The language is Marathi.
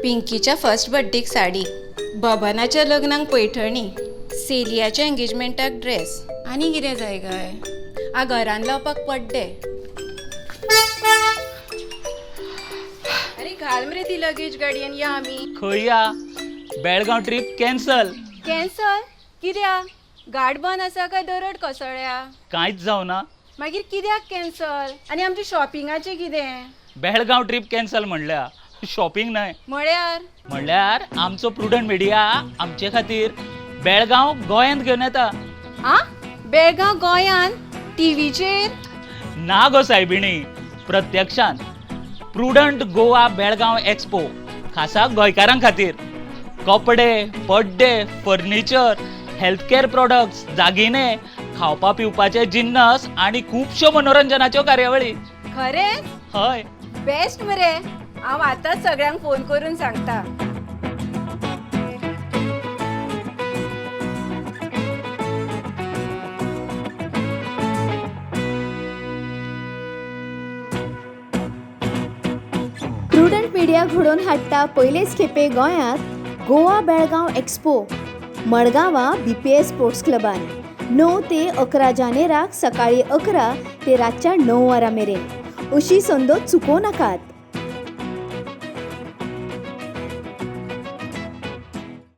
पिंकीच्या फर्स्ट बर्थडेक साडी, बबनाच्या लग्नाक पैठणी, सेलियाच्या एंगेजमेंटाक ड्रेस आनी कितें जाय काय घरान लावपाक पड्डे. अरे घाल मरे ती लगेज गाडयेन या आमी. खंय या? Belgaum trip cancel. कॅन्सल कित्याक? गाड बंद आसा काय दरड कोसळ्या? कांयच जावना. मागीर कित्याक कॅन्सल? आनी आमच्या शॉपिंगाचें कितें? बेळगांव ट्रीप कॅन्सल म्हणल्या, शॉपिंग न्हय. म्हळ्यार आमचो प्रुडंट मिडिया आमचे खातीर बेळगांव गोंयांत घेवन येता. बेळगांव गोंयान टीव्हीचेर? ना गो सायबिणी, प्रत्यक्षान. प्रुडंट गोवा बेळगांव एक्सपो खासा गोंयकारां खातीर. कपडे, birthday, furniture, health care products, दागिने, खावपा पिवपाचे जिन्नस आनी खुबश्यो मनोरंजनाच्यो कार्यावळी. खरेंच? हय. बेस्ट मरे. हांव आतांच सगळ्यांक फोन करून सांगता. प्रुडंट मिडिया घडोवन हाडटा पयलेच खेपे गोंयांत गोवा बेळगांव एक्सपो मडगांवां BPS स्पोर्ट्स क्लबान 9 ते 11 जानेराक सकाळीं 11 ते रातच्या 9 वरां मेरेन. अशी संद चुकोव नाकात.